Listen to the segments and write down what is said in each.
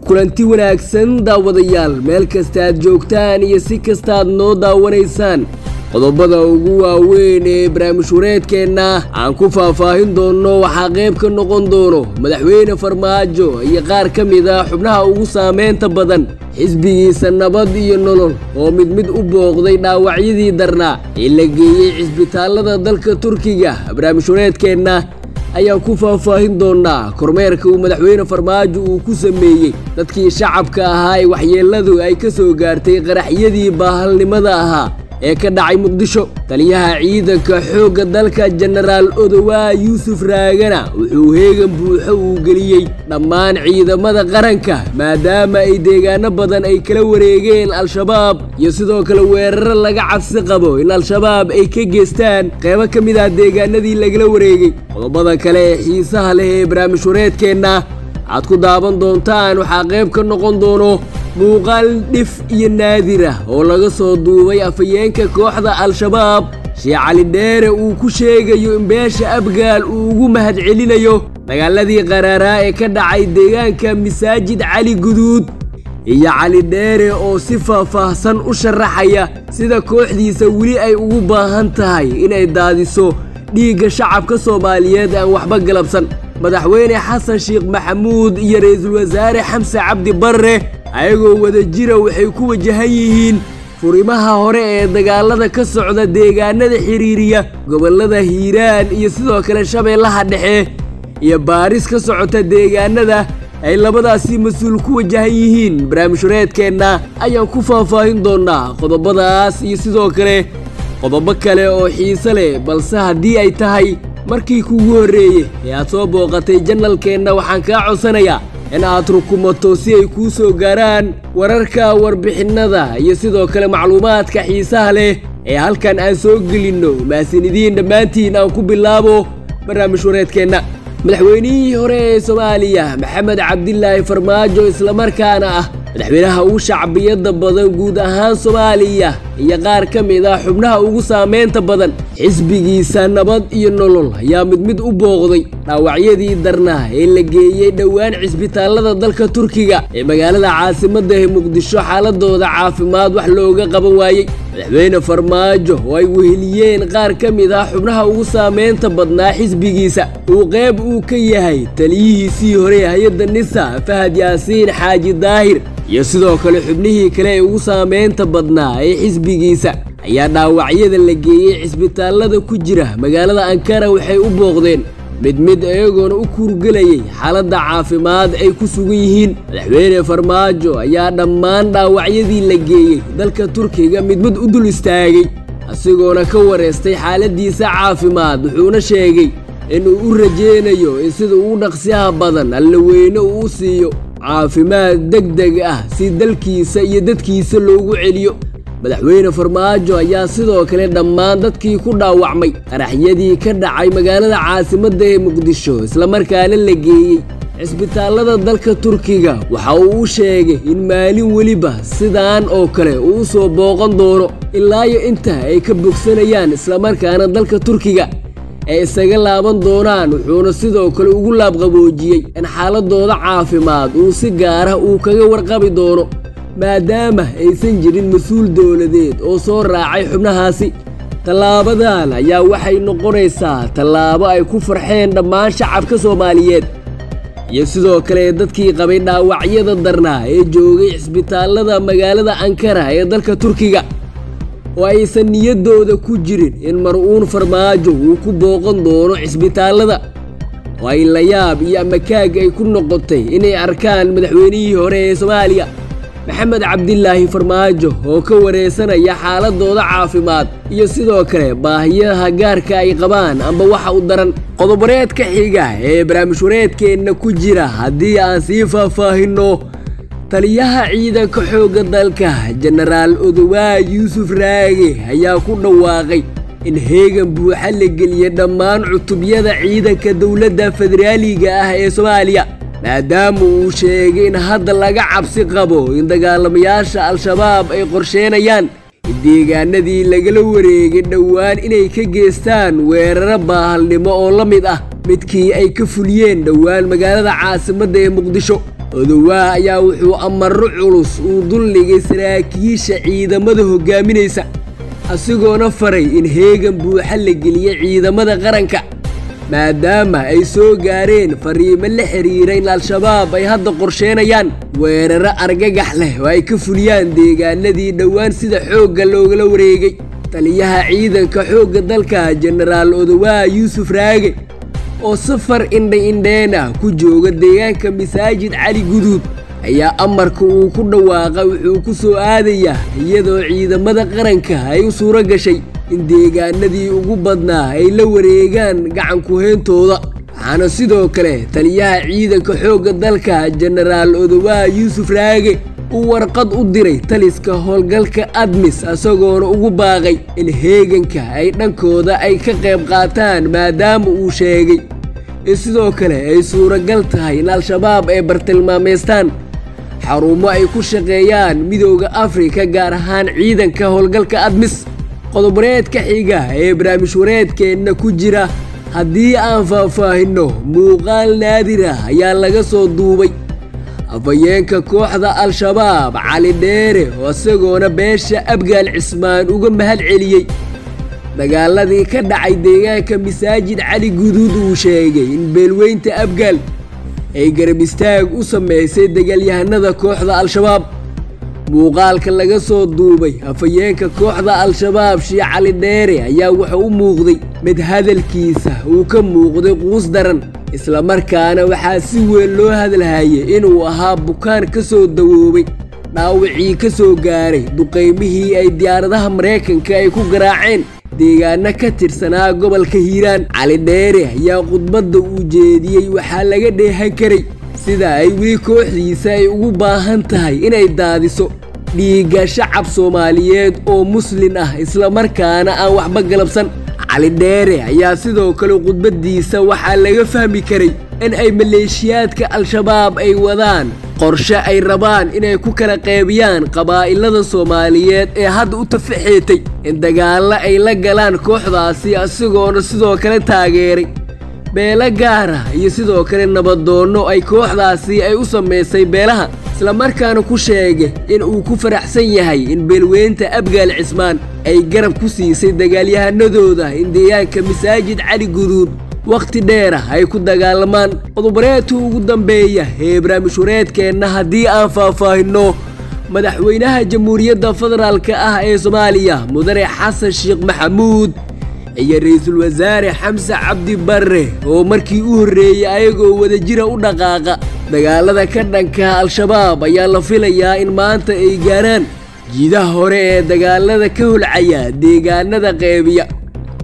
kulanti wanaagsan daawadayaal meel kasta aad joogtaan iyo si kasta aad noo daawanaysaan qodobada ugu waaweyn ee barnaamijkeena aan ku faahfaahin doono waxa qayb ka noqon doono madaxweyne Farmaajo iyo qaar ka mid ah xubnaha ugu saameynta badan xisbigiisa nabad iyo nolol oo mid u booqday dhaawacyadii darnaa ee la geeyay cisbitaalada dalka Turkiga barnaamijkeena ayaa ku faahfaahin doona kormeerka uu madaxweyne Farmaajo uu ku sameeyay dadkii shacabka ahaa ee waxyeeladu ay ka soo gaartay qaraxyadii baahalnimada ahaa ee ka dhacay Muqdisho. taliyaha ciidanka xoogga dalka General Odowa Yusuf Raagana wuxuu heegan buuxo u geliyay dhammaan ciidamada qaranka maadaama ay deegaano badan ay kala wareegeen Al-Shabaab iyo sidoo kale weerar laga cabsi qabo in Al-Shabaab ay ka geystaan qaybo ka mid ah deegaanadii laga wareegay. qodobada kale ee xiisaha leh ee barnaamijkeena aad ku daawan doontaan waxa qayb ka noqon doono muuqaal dhif iyo naadir ah oo laga soo duubay afayeenka kooxda Al-Shabaab Sheekh Cali Dheere uu ku sheegayo in beesha Abgaal uu ugu mahadcelinayo dagaaladii qaraaraa ee ka dhacay deegaanka Masaajid Cali Guduud iyo Cali Dheere oo si faahfaahsan u sharaxaya sida kooxdiisa weli ay ugu baahan tahay inay daadiso dhiigga shacabka Soomaaliyeed aan waxba galabsan. madaxweyne Xasan Sheekh Maxamuud iyo ra'iisul wasaare Xamse Cabdi Barre ayagoo wada jira waxay ku wajahan yihiin furimaha hore ee dagaalada ka socda deegaanada xiriiriya gobolada Hiiraan iyo sidoo kale Shabeellaha Dhexe iyo baaris ka socota deegaanada ay labadaasi mas'uul ku wajahan yihiin. barnaamijkeena ayaan ku faahfaahin doonaa qodobadaas iyo sidoo kale qodobo kale oo xiiso leh balse haddii ay tahay markii kugu horeeyay ee aad soo booqatay channelkeena waxaan kaa codsanayaa in aad rukumato si ay kuu soo gaaraan wararka warbixinada iyo sidoo kale macluumaadka xiisaha leh ee halkan aan soo gelino. maasinidiin dhammaantiin aan ku bilaabo barnaamijkeena. madaxweynihii hore ee Soomaaliya Maxamed Cabdilaahi Farmaajo isla markaana ah madaxweynaha ugu shacbiyada badan guud ahaan Soomaaliya iyo qaar ka mid ah xubnaha ugu saameynta badan xisbigiisa nabad iyo nolol ayaa mid u booqday dhaawacyadii darnaa ee la geeyay dhawaan cisbitaalada dalka Turkiga ee magaalada caasimadda Muqdisho xaaladooda caafimaad wax looga qaban waayay. madaxweyne Farmaajo oo ay weheliyeen qaar ka mid ah xubnaha ugu saameynta badnaa xisbigiisa uu qayb uu ka yahay taliyihiisii hore hay'adda NISA Fahad Yaasiin Xaaji Daahir iyo sidoo kale xubnihii kale ee ugu saameynta badnaa ee xisbigiisa ayaa dhaawacyada la geeyay cisbitaalada ku jira magaalada Ankara waxay u booqdeen mid ayagoona u kurgalayay xaaladda caafimaad ay ku sugan yihiin. madaxweyne Farmaajo ayaa dhammaan dhaawacyadii la geeyay dalka Turkiga mid u dul istaagay asigoona ka wareystay xaaladiisa caafimaad wuxuuna sheegay inuu u rajeynayo in sida ugu dhaqsiyaha badan alla weyne uu siiyo caafimaad degdeg ah si dalkiisa iyo dadkiisa loogu celiyo. madaxweyne Farmaajo ayaa sidoo kale dhammaan dadkii ku dhaawacmay qaraxyadii ka dhacay magaalada caasimadda Muqdisho isla markaana la geeyay cisbitaalada dalka Turkiga waxa uu sheegay in maalin waliba sidaan oo kale uu soo booqan doono ilaa inta ay ka bogsanayaan isla markaana dalka Turkiga ay isaga laaban doonaan. wuxuuna sidoo kale ugu laabqaboojiyay in xaaladooda caafimaad uu si gaar ah uu kaga warqabi doono maadaama aysan jirin mas'uul dawladeed oo soo raacay xubnahaasi. tallaabadan ayaa waxay noqonaysaa tallaabo ay ku farxeen dhammaan shacabka Soomaaliyeed iyo sidoo kale dadkii qabay dhaawacyada darnaa ee joogay cisbitaalada magaalada Ankara ee dalka Turkiga oo aysan niyadooda ku jirin in mar'uun Farmaajo uu ku booqan doono cisbitaalada oo ay la yaab iyo amakaag ay ku noqotay inay arkaan madaxweynihii hore ee Soomaaliya Maxamed Cabdilaahi Farmaajo oo ka wareysanaya xaaladooda caafimaad iyo sidoo kale baahiyaha gaarka ay qabaan amba waxa u daran. qodobareedka xiga ee barnaamijkeena ku jira haddii aan sii faahfaahino taliyaha ciidanka xoogga dalka General Odowa Yusuf Raage ayaa ku dhawaaqay in heegan buuxa la geliyay dhammaan cutubyada ciidanka dawladda federaaliga ah ee Soomaaliya maadaama uu sheegay in hadda laga cabsi qabo in dagaalamayaasha Al-Shabaab ay qorsheenayaan deegaanadii laga wareegay dhawaan inay ka geystaan weerar baahalnimo oo la mid ah midkii ay ka fuliyeen dhawaan magaalada caasimadda Muqdisho. odowaa ayaa wuxuu amarro culus uu duldhigay saraakiisha ciidamada hogaaminaysa asigoona faray in heegan buuxa la geliyo ciidamada qaranka maadaama ay soo gaareen fariimo la xiriira in al-shabaab ay hadda qorsheenayaan weeraro argagax leh oo ay ka fuliyaan deegaanadii dhowaan sida xoogga loogala wareegay taliyaha ciidanka xoogga dalka jenaraal odowaa yuusuf raage oo safar indha-indheen ah ku jooga deegaanka masaajid cali guduud ayaa amarka uu ku dhawaaqa wuxuu ku soo aadayaa iyadoo ciidamada qaranka ay u suuro gashay in deegaanadii ugu badnaa ay la wareegaan gacan ku-heyntooda waxaana sidoo kale taliyaha ciidanka xoogga dalka jenaraal odowaa yuusuf raage uu warqad u diray taliska howlgalka admis isagoona ugu baaqay in heeganka ay dhankooda ay ka qayb qaataan maadaama uu sheegay in sidoo kale ay suuragal tahay in al-shabaab ay bartilmaameystaan xarumo ay ku shaqeeyaan midowda afrika gaar ahaan ciidanka howlgalka admis qodobareedka xiga ee barnaamij wareedkeenna ku jira haddii aan faahfaahinno muuqaal naadir ah ayaa laga soo duubay afhayeenka kooxda al-shabaab cali dheere oo isagoona beesha abgaal cismaan uga mahad celiyey dagaaladii ka dhacay deegaanka masaajid cali guduud uu sheegay in beelweynta abgaal ay garab istaag u samaysay dagaalyahanada kooxda al-shabaab muuqaalka laga soo duubay afhayeenka kooxda al-shabaab Sheikh Cali Dheere ayaa wuxuu u muuqday mid hadalkiisa uu ka muuqday quus daran isla markaana waxaa si weyn loo hadalhayay inuu ahaa bukaan ka soo dawoobay dhaawacii ka soo gaaray duqeymihii ay diyaaradaha Mareykanka ay ku garaaceen deegaana ka tirsanaa gobolka Hiiraan. Cali Dheere ayaa khudbadda uu jeediyay waxaa laga dheehan karay sida ay weli kooxdiisa ay ugu baahan tahay inay daadiso dhiigga shacab Soomaaliyeed oo Muslim ah isla markaana aan waxba galabsan. Cali Dheere ayaa sidoo kale khudbadiisa waxaa laga fahmi karay in ay maleeshiyaadka al-shabaab ay wadaan qorshe ay rabaan inay ku kala qaybiyaan qabaa'ilada Soomaaliyeed ee hadda u tafaxeetay in dagaalo ay la galaan kooxdaasi asigoona sidoo kale taageeray beela gaar ah iyo sidoo kale nabadoono ay kooxdaasi ay u sameysay beelaha isla markaana ku sheegay in uu ku faraxsan yahay in beelweynta Abgaal Cismaan ay garab ku siisay dagaalyahanadooda in deegaanka Masaajid Cali Guduud waqti dheer ay ku dagaalamaan. qodobareedka ugu dambeeya ee barnaamijkeena haddii aan faahfaahino madaxweynaha Jamhuuriyadda Federaalka ah ee Soomaaliya Mudane Xasan Sheekh Maxamuud iyo ra'iisul wasaare Xamse Cabdi Barre oo markii u horeeyay ayagoo wadajir u dhaqaaqa dagaalada ka dhanka al-shabaab ayaa la filayaa in maanta ay gaaraan jiidaha hore ee dagaalada ka hulcaya deegaanada qeybiya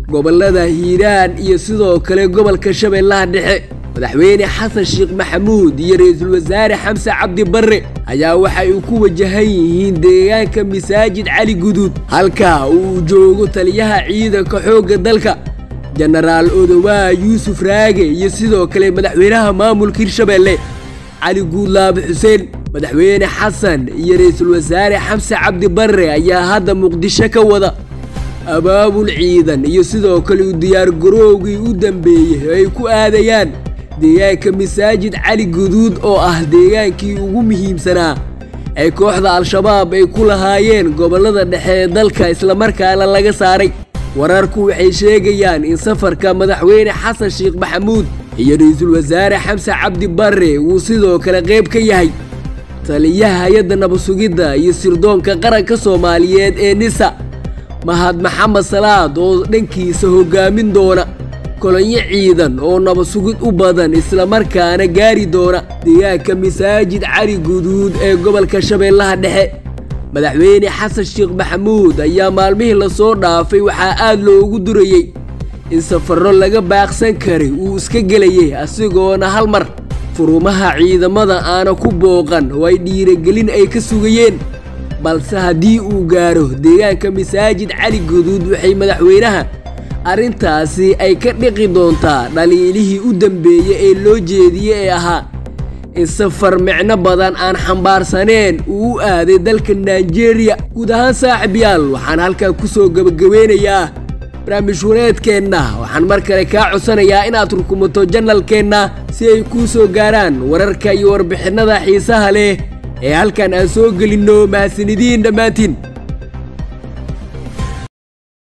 gobolada Hiiraan iyo sidoo kale gobolka Shabeellaha Dhexe. madaxweyne Xasan Sheekh Maxamuud iyo ra'iisul wasaare Xamse Cabdi Barre ayaa waxay ku wajahan yihiin deegaanka Masaajid Cali Guduud halka uu joogo taliyaha ciidanka xoogga dalka Jenaraal Odowaa Yuusuf Raage iyo sidoo kale madaxweynaha maamulka Hirshabeelle Cali Guudlaabe Xuseen. madaxweyne Xasan iyo ra'iisul wasaare Xamse Cabdi Barre ayaa hadda Muqdisho ka wada abaabul ciidan iyo sidoo kale u diyaar garowgii u dambeeyay ay ku aadayaan deegaanka Masaajid Cali Guduud oo ah deegaankii ugu muhiimsanaa ay kooxda al-shabaab ay ku lahaayeen gobolada dhexe ee dalka isla markaana laga saaray. wararku waxay sheegayaan in safarka madaxweyne Xasan Sheekh Maxamuud iyo ra'iisul wasaare Xamse Cabdi Barre uu sidoo kale qayb ka yahay taliyaha hay'adda nabad sugidda iyo sirdoonka qaranka Soomaaliyeed ee NISA Mahad Maxamed Salaad oo dhankiisa hogaamin doona kolonyo ciidan oo nabad sugid u badan isla markaana gaari doona deegaanka Masaajid Cali Guduud ee gobolka Shabeellaha Dhexe. madaxweyne Xasan Sheekh Maxamuud ayaa maalmihii la soo dhaafay waxaa aad loogu durayay in safarro laga baaqsan karay uu iska gelayay asigoona hal mar furumaha ciidamada aana ku booqan oo ay dhiirigelin ay ka sugayeen balse haddii uu gaaro deegaanka Masaajid Cali Guduud waxay madaxweynaha arrintaasi ay ka dhiqi doontaa dhaliilihii u dambeeyay ee loo jeediyay ee ahaa in safar micno badan aan xambaarsaneen uu u aaday dalka Nigeria. guud ahaan saaxiibayaal waxaan halkaa ku soo gabagabeynayaa barnaamij wareedkeenna waxaan mar kale kaa codsanayaa inaad rukumato janalkeenna si ay kuu soo gaaraan wararka iyo warbixinnada xiisaha leh ee halkan aan soo gelinno mahadsanidin dhammaantiin.